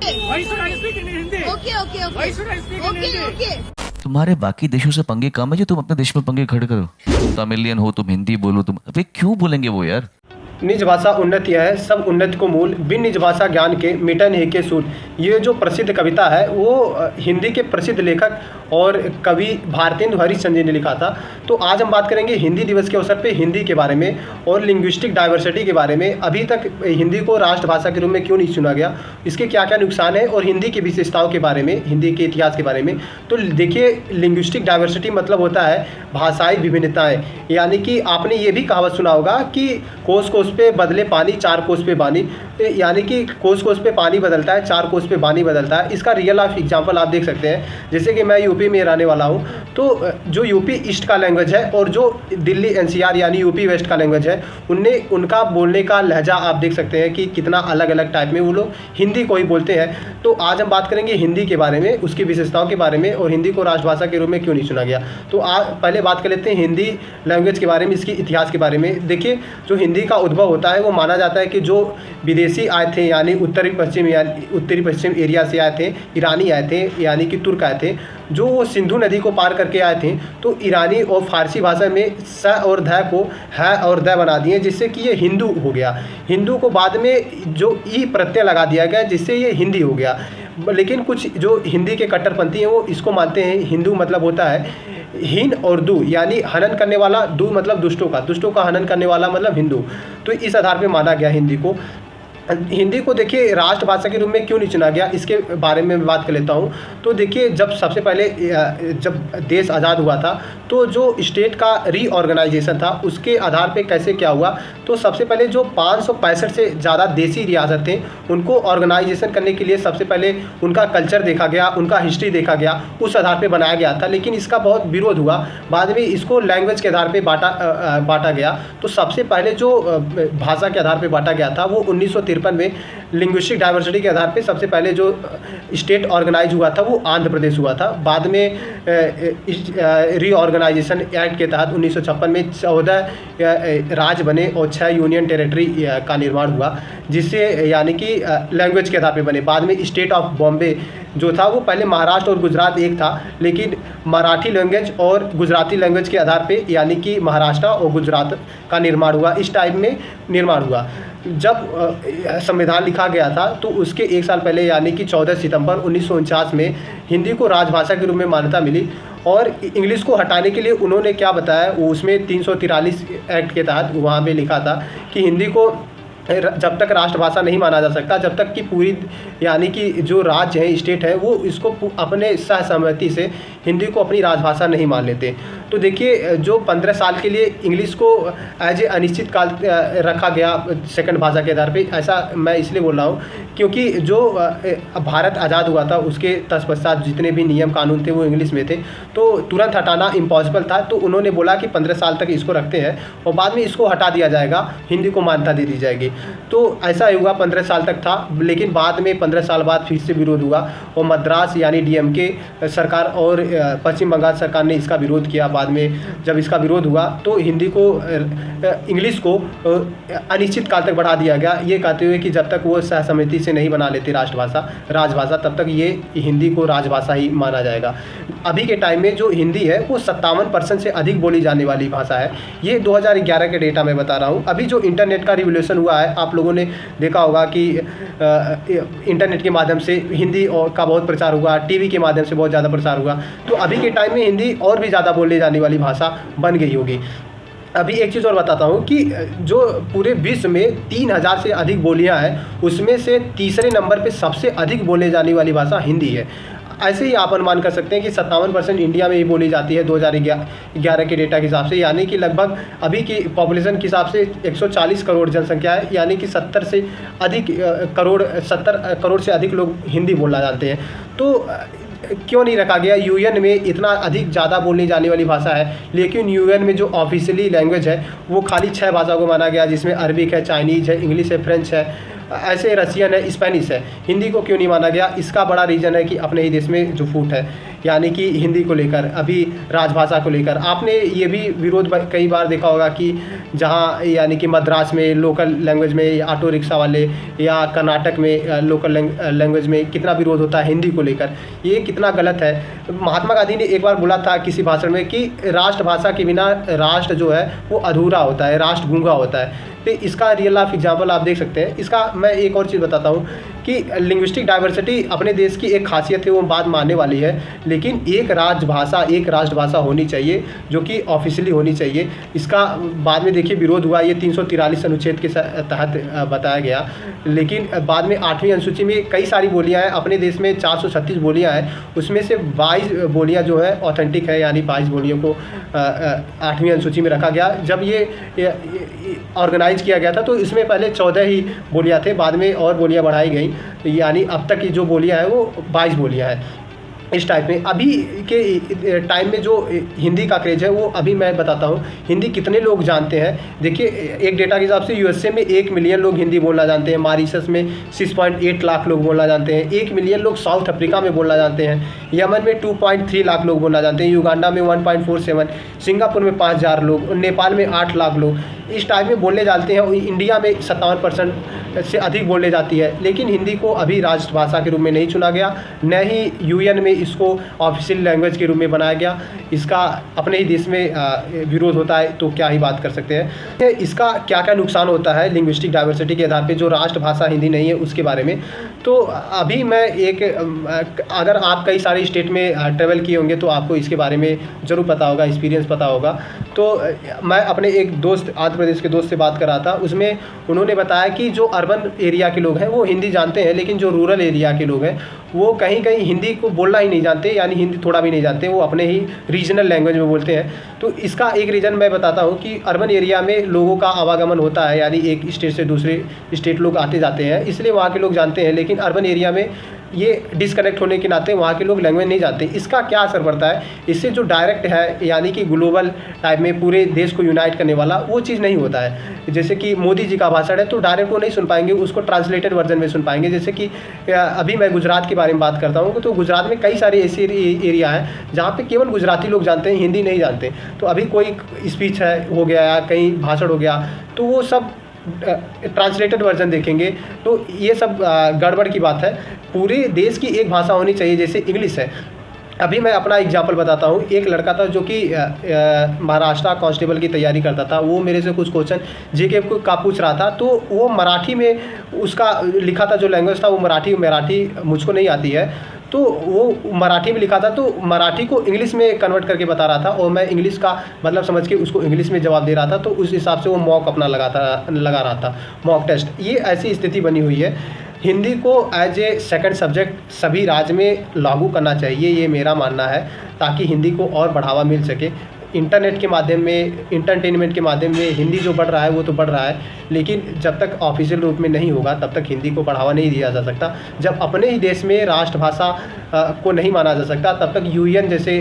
Why should I speak in Hindi? Okay. Why should I speak in Hindi? Okay. तुम्हारे बाकी देशों से पंगे कम है जो तुम अपने देश में पंगे खड़े करो। तमिलियन हो तुम, हिंदी बोलो तुम, अबे क्यों बोलेंगे वो यार। निज भाषा उन्नति है सब उन्नति को मूल, बिन निज भाषा ज्ञान के मिटन ही के सूल। ये जो प्रसिद्ध कविता है वो हिंदी के प्रसिद्ध लेखक और कवि भारतेंदु हरिश्चंद्र जी ने लिखा था। तो आज हम बात करेंगे हिंदी दिवस के अवसर पे हिंदी के बारे में और लिंग्विस्टिक डाइवर्सिटी के बारे में। अभी तक हिंदी को राष्ट्रभाषा के रूप में क्यों नहीं चुना गया, इसके क्या क्या नुकसान है और हिंदी की विशेषताओं के बारे में, हिंदी के इतिहास के बारे में। तो देखिए, लिंग्विस्टिक डाइवर्सिटी मतलब होता है भाषाई विभिन्नताएँ। यानी कि आपने ये भी कहावत सुना होगा कि कोस कोस पे बदले पानी, चार कोस पे बानी। यानी कि कोस कोस पे पानी बदलता है, चार कोस पे बानी बदलता है। इसका रियल लाइफ एग्जांपल आप देख सकते हैं। जैसे कि मैं यूपी में रहने वाला हूँ, तो जो यूपी ईस्ट का लैंग्वेज है और जो दिल्ली एनसीआर यानी यूपी वेस्ट का लैंग्वेज है, उनका बोलने का लहजा आप देख सकते हैं कि कितना अलग अलग टाइप में वो लोग हिंदी को ही बोलते हैं। तो आज हम बात करेंगे हिंदी के बारे में, उसकी विशेषताओं के बारे में और हिंदी को राष्ट्रभाषा के रूप में क्यों नहीं चुना गया। तो पहले बात कर लेते हैं हिंदी लैंग्वेज के बारे में, इसके इतिहास के बारे में। देखिए, जो हिंदी का उद्भव होता है वो माना जाता है कि जो विदेशी आए थे, यानी उत्तरी पश्चिम एरिया से आए थे, ईरानी आए थे, यानी कि तुर्क आए थे, जो वो सिंधु नदी को पार करके आए थे। तो ईरानी और फारसी भाषा में स और ध को है और द बना दिए, जिससे कि ये हिंदू हो गया। हिंदू को बाद में जो ई प्रत्यय लगा दिया गया, जिससे ये हिंदी हो गया। लेकिन कुछ जो हिंदी के कट्टरपंथी हैं वो इसको मानते हैं हिंदू मतलब होता है हीन और दू, यानी हनन करने वाला, दू मतलब दुष्टों का हनन करने वाला मतलब हिंदू। तो इस आधार पे माना गया हिंदी को। हिंदी को देखिए राष्ट्रभाषा के रूप में क्यों नहीं चुना गया, इसके बारे में बात कर लेता हूँ। तो देखिए, जब सबसे पहले जब देश आज़ाद हुआ था, तो जो स्टेट का रीऑर्गेनाइजेशन था उसके आधार पे कैसे क्या हुआ, तो सबसे पहले जो 565 से ज़्यादा देसी रियासत थे उनको ऑर्गेनाइजेशन करने के लिए सबसे पहले उनका कल्चर देखा गया, उनका हिस्ट्री देखा गया, उस आधार पर बनाया गया था। लेकिन इसका बहुत विरोध हुआ, बाद में इसको लैंग्वेज के आधार पर बांटा गया। तो सबसे पहले जो भाषा के आधार पर बांटा गया था वो 1953 में लिंग्विस्टिक डाइवर्सिटी के आधार पे सबसे पहले जो स्टेट ऑर्गेनाइज हुआ था वो आंध्र प्रदेश हुआ था। बाद में रीऑर्गेनाइजेशन एक्ट के तहत 1956 में 14 राज्य बने और 6 यूनियन टेरिटरी का निर्माण हुआ, जिससे यानी कि लैंग्वेज के आधार पे बने। बाद में स्टेट ऑफ बॉम्बे जो था वो पहले महाराष्ट्र और गुजरात एक था, लेकिन मराठी लैंग्वेज और गुजराती लैंग्वेज के आधार पे यानी कि महाराष्ट्र और गुजरात का निर्माण हुआ। इस टाइप में निर्माण हुआ। जब संविधान लिखा गया था तो उसके एक साल पहले यानी कि 14 सितंबर 1949 में हिंदी को राजभाषा के रूप में मान्यता मिली। और इंग्लिश को हटाने के लिए उन्होंने क्या बताया, वो उसमें 343 एक्ट के तहत वहाँ पे लिखा था कि हिंदी को जब तक राष्ट्रभाषा नहीं माना जा सकता, जब तक कि पूरी यानी कि जो राज्य है, स्टेट है, वो इसको अपने सहसहमति से हिंदी को अपनी राजभाषा नहीं मान लेते। तो देखिए, जो 15 साल के लिए इंग्लिश को एज ए अनिश्चित काल रखा गया सेकंड भाषा के आधार पे, ऐसा मैं इसलिए बोल रहा हूँ क्योंकि जो भारत आज़ाद हुआ था उसके तत्पश्चात जितने भी नियम कानून थे वो इंग्लिश में थे, तो तुरंत हटाना इम्पॉसिबल था। तो उन्होंने बोला कि 15 साल तक इसको रखते हैं और बाद में इसको हटा दिया जाएगा, हिंदी को मान्यता दे दी जाएगी। तो ऐसा ही हुआ, 15 साल तक था। लेकिन बाद में 15 साल बाद फिर से विरोध हुआ और मद्रास यानी डीएमके सरकार और पश्चिम बंगाल सरकार ने इसका विरोध किया। बाद में जब इसका विरोध हुआ तो हिंदी को इंग्लिश को अनिश्चित काल तक बढ़ा दिया गया, ये कहते हुए कि जब तक वो सहसमिति से नहीं बना लेते राजभाषा, तब तक ये हिंदी को राजभाषा ही माना जाएगा। अभी के टाइम में जो हिंदी है वो 57% से अधिक बोली जाने वाली भाषा है। ये 2011 के डेटा मैं बता रहा हूँ। अभी जो इंटरनेट का रिवोल्यूशन हुआ है, आप लोगों ने देखा होगा कि इंटरनेट के माध्यम से हिंदी का बहुत प्रचार हुआ, टीवी के माध्यम से बहुत ज़्यादा प्रचार हुआ। तो अभी के टाइम में हिंदी और भी ज़्यादा बोले जाने वाली भाषा बन गई होगी। अभी एक चीज़ और बताता हूँ कि जो पूरे विश्व में 3000 से अधिक बोलियाँ हैं, उसमें से तीसरे नंबर पे सबसे अधिक बोले जाने वाली भाषा हिंदी है। ऐसे ही आप अनुमान कर सकते हैं कि 57% इंडिया में ही बोली जाती है 2011 के डेटा के हिसाब से, यानी कि लगभग अभी की पॉपुलेशन के हिसाब से 140 करोड़ जनसंख्या है, यानी कि 70 करोड़ से अधिक लोग हिंदी बोलना जानते हैं। तो क्यों नहीं रखा गया? यूएन में इतना अधिक ज़्यादा बोलने जाने वाली भाषा है, लेकिन यूएन में जो ऑफिशियली लैंग्वेज है वो खाली 6 भाषाओं को माना गया, जिसमें अरबिक है, चाइनीज़ है, इंग्लिश है, फ्रेंच है, ऐसे रशियन है, स्पेनिश है। हिंदी को क्यों नहीं माना गया? इसका बड़ा रीज़न है कि अपने ही देश में जो फूट है। यानी कि हिंदी को लेकर, अभी राजभाषा को लेकर आपने ये भी विरोध कई बार देखा होगा कि जहाँ यानी कि मद्रास में लोकल लैंग्वेज में ऑटो रिक्शा वाले या कर्नाटक में लोकल लैंग्वेज में कितना विरोध होता है हिंदी को लेकर। ये कितना गलत है। महात्मा गांधी ने एक बार बोला था किसी भाषण में कि राष्ट्रभाषा के बिना राष्ट्र जो है वो अधूरा होता है, राष्ट्र गूंगा होता है। तो इसका रियल लाइफ एग्जाम्पल आप देख सकते हैं। इसका मैं एक और चीज़ बताता हूँ कि लिंग्विस्टिक डाइवर्सिटी अपने देश की एक खासियत है, वो बात मानने वाली है, लेकिन एक राजभाषा, एक राष्ट्रभाषा होनी चाहिए जो कि ऑफिशियली होनी चाहिए। इसका बाद में देखिए विरोध हुआ, ये 343 अनुच्छेद के तहत बताया गया, लेकिन बाद में 8वीं अनुसूची में कई सारी बोलियाँ हैं। अपने देश में 436 बोलियाँ हैं, उसमें से 22 बोलियाँ जो है ऑथेंटिक है, यानी 22 बोलियों को 8वीं अनुसूची में रखा गया। जब ये ऑर्गेनाइज किया गया था तो इसमें पहले 14 ही बोलियाँ थे, बाद में और बोलियाँ बढ़ाई गई, यानी अब तक की जो बोलियाँ हैं वो 22 बोलियाँ हैं। इस टाइप में अभी के टाइम में जो हिंदी का क्रेज है वो अभी मैं बताता हूँ हिंदी कितने लोग जानते हैं। देखिए एक डेटा के हिसाब से यूएसए में 1 मिलियन लोग हिंदी बोलना जानते हैं, मॉरिशस में 6.8 लाख लोग बोलना जानते हैं, 1 मिलियन लोग साउथ अफ्रीका में बोलना जानते हैं, यमन में 2.3 लाख लोग बोलना जानते हैं, युगांडा में 1.47, सिंगापुर में 5000 लोग, नेपाल में 8 लाख लोग इस टाइप में बोलने जानते हैं। और इंडिया में 57% से अधिक बोलने जाती है। लेकिन हिंदी को अभी राष्ट्रभाषा के रूप में नहीं चुना गया, न ही यूएन में इसको ऑफिशियल लैंग्वेज के रूप में बनाया गया। इसका अपने ही देश में विरोध होता है तो क्या ही बात कर सकते हैं। इसका क्या क्या नुकसान होता है लिंग्विस्टिक डाइवर्सिटी के आधार पे जो राष्ट्रभाषा हिंदी नहीं है उसके बारे में। तो अभी मैं अगर आप कई सारे स्टेट में ट्रैवल किए होंगे तो आपको इसके बारे में ज़रूर पता होगा, एक्सपीरियंस पता होगा। तो मैं अपने एक दोस्त, आंध्र प्रदेश के दोस्त से बात कर रहा था, उसमें उन्होंने बताया कि जो अर्बन एरिया के लोग हैं वो हिंदी जानते हैं, लेकिन जो रूरल एरिया के लोग हैं वो कहीं कहीं हिंदी को बोलना ही नहीं जानते, यानी हिंदी थोड़ा भी नहीं जानते, वो अपने ही रीजनल लैंग्वेज में बोलते हैं। तो इसका एक रीज़न मैं बताता हूँ कि अर्बन एरिया में लोगों का आवागमन होता है, यानी एक स्टेट से दूसरे स्टेट लोग आते जाते हैं, इसलिए वहाँ के लोग जानते हैं। लेकिन अर्बन एरिया में ये डिसकनेक्ट होने के नाते वहाँ के लोग लैंग्वेज नहीं जानते। इसका क्या असर पड़ता है, इससे जो डायरेक्ट है यानी कि ग्लोबल टाइप में पूरे देश को यूनाइट करने वाला वो चीज़ नहीं होता है। जैसे कि मोदी जी का भाषण है तो डायरेक्ट वो नहीं सुन पाएंगे, उसको ट्रांसलेटेड वर्जन में सुन पाएंगे। जैसे कि अभी मैं गुजरात के बारे में बात करता हूँ तो गुजरात में कई सारे ऐसे एरिया हैं जहाँ पे केवल गुजराती लोग जानते हैं, हिंदी नहीं जानते। तो अभी कोई स्पीच है हो गया या कहीं भाषण हो गया तो वो सब ट्रांसलेटेड वर्जन देखेंगे, तो ये सब गड़बड़ की बात है। पूरे देश की एक भाषा होनी चाहिए, जैसे इंग्लिश है। अभी मैं अपना एग्जांपल बताता हूँ। एक लड़का था जो कि महाराष्ट्र कांस्टेबल की तैयारी करता था, वो मेरे से कुछ क्वेश्चन जीके का पूछ रहा था, तो वो मराठी में उसका लिखा था, जो लैंग्वेज था वो मराठी मुझको नहीं आती है, तो वो मराठी में लिखा था, तो मराठी को इंग्लिश में कन्वर्ट करके बता रहा था और मैं इंग्लिश का मतलब समझ के उसको इंग्लिश में जवाब दे रहा था। तो उस हिसाब से वो मॉक अपना लगा रहा था, मॉक टेस्ट। ये ऐसी स्थिति बनी हुई है। हिंदी को एज ए सेकंड सब्जेक्ट सभी राज्य में लागू करना चाहिए, ये मेरा मानना है, ताकि हिंदी को और बढ़ावा मिल सके। इंटरनेट के माध्यम में, इंटरटेनमेंट के माध्यम में हिंदी जो बढ़ रहा है वो तो बढ़ रहा है, लेकिन जब तक ऑफिशियल रूप में नहीं होगा तब तक हिंदी को बढ़ावा नहीं दिया जा सकता। जब अपने ही देश में राष्ट्रभाषा को नहीं माना जा सकता तब तक यूएन जैसे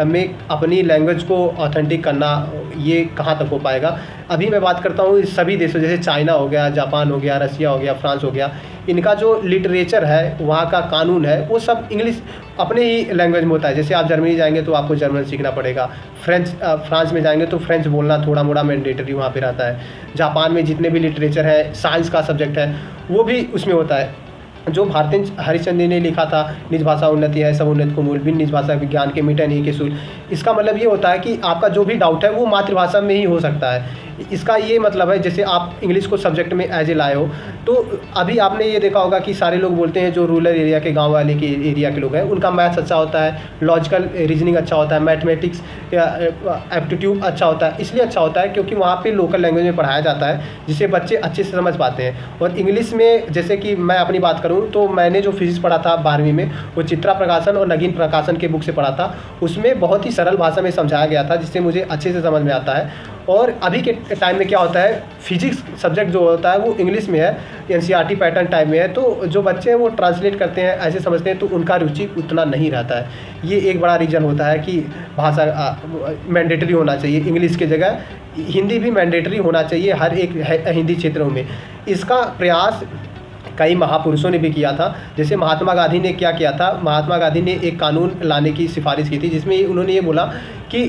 में अपनी लैंग्वेज को ऑथेंटिक करना ये कहाँ तक हो पाएगा। अभी मैं बात करता हूँ सभी देशों, जैसे चाइना हो गया, जापान हो गया, रसिया हो गया, फ्रांस हो गया, इनका जो लिटरेचर है, वहाँ का कानून है, वो सब इंग्लिश अपने ही लैंग्वेज में होता है। जैसे आप जर्मनी जाएंगे तो आपको जर्मन सीखना पड़ेगा, फ्रांस में जाएंगे तो फ्रेंच बोलना थोड़ा मोड़ा मैंडेटरी वहाँ पे रहता है। जापान में जितने भी लिटरेचर है, साइंस का सब्जेक्ट है, वो भी उसमें होता है। जो भारतेंद्र हरिश्चंद्र ने लिखा था, निज भाषा उन्नति है सब उन्नति को मूल, बिन निज भाषा विज्ञान के मिटे नहीं के सूल। इसका मतलब ये होता है कि आपका जो भी डाउट है वो मातृभाषा में ही हो सकता है। इसका ये मतलब है, जैसे आप इंग्लिश को सब्जेक्ट में एज ए लाए हो, तो अभी आपने ये देखा होगा कि सारे लोग बोलते हैं जो रूरल एरिया के, गांव वाले के एरिया के लोग हैं, उनका मैथ्स अच्छा होता है, लॉजिकल रीजनिंग अच्छा होता है, मैथमेटिक्स या एप्टीट्यूड अच्छा होता है। इसलिए अच्छा होता है क्योंकि वहाँ पे लोकल लैंग्वेज में पढ़ाया जाता है, जिसे बच्चे अच्छे से समझ पाते हैं। और इंग्लिश में, जैसे कि मैं अपनी बात करूँ तो मैंने जो फिजिक्स पढ़ा था 12वीं में, वो चित्रा प्रकाशन और नगीन प्रकाशन के बुक से पढ़ा था। उसमें बहुत ही सरल भाषा में समझाया गया था, जिससे मुझे अच्छे से समझ में आता है। और अभी के टाइम में क्या होता है, फिजिक्स सब्जेक्ट जो होता है वो इंग्लिश में है, एनसीईआरटी पैटर्न टाइप में है, तो जो बच्चे हैं वो ट्रांसलेट करते हैं, ऐसे समझते हैं, तो उनका रुचि उतना नहीं रहता है। ये एक बड़ा रीज़न होता है कि भाषा मैंडेटरी होना चाहिए, इंग्लिश की जगह हिंदी भी मैंडेटरी होना चाहिए हर एक हिंदी क्षेत्रों में। इसका प्रयास कई महापुरुषों ने भी किया था। जैसे महात्मा गांधी ने क्या किया था, महात्मा गांधी ने एक कानून लाने की सिफारिश की थी, जिसमें उन्होंने ये बोला कि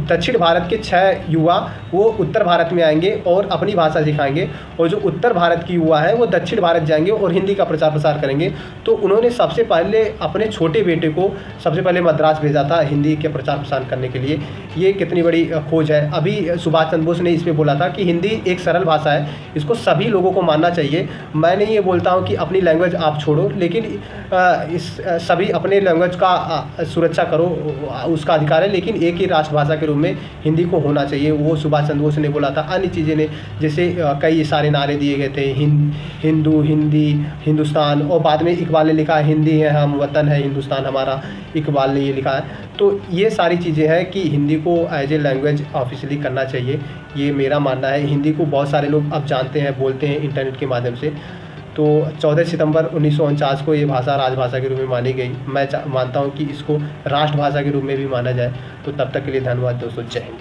दक्षिण भारत के 6 युवा वो उत्तर भारत में आएंगे और अपनी भाषा सिखाएंगे, और जो उत्तर भारत की युवा है वो दक्षिण भारत जाएंगे और हिंदी का प्रचार प्रसार करेंगे। तो उन्होंने सबसे पहले अपने छोटे बेटे को सबसे पहले मद्रास भेजा था हिंदी के प्रचार प्रसार करने के लिए। ये कितनी बड़ी खोज है। अभी सुभाष चंद्र बोस ने इसमें बोला था कि हिंदी एक सरल भाषा है, इसको सभी लोगों को मानना चाहिए। मैं नहीं ये बोलता हूँ कि अपनी लैंग्वेज आप छोड़ो, लेकिन सभी अपने लैंग्वेज का सुरक्षा करो, उसका अधिकार है, लेकिन एक ही राष्ट्रभाषा के रूप में हिंदी को होना चाहिए। वो सुभाष चंद्र बोस ने बोला था। अन्य चीज़ें ने जैसे कई सारे नारे दिए गए थे, हिंदू, हिंदी, हिंदुस्तान, और बाद में इकबाल ने लिखा हिंदी है हम, वतन है हिंदुस्तान हमारा, इकबाल ने ये लिखा है। तो ये सारी चीज़ें हैं कि हिंदी को एज ए लैंग्वेज ऑफिशियली करना चाहिए, ये मेरा मानना है। हिंदी को बहुत सारे लोग अब जानते हैं, बोलते हैं इंटरनेट के माध्यम से। तो 14 सितंबर 1949 को ये भाषा राजभाषा के रूप में मानी गई। मैं मानता हूँ कि इसको राष्ट्रभाषा के रूप में भी माना जाए। तो तब तक के लिए धन्यवाद दोस्तों, जय हिंद।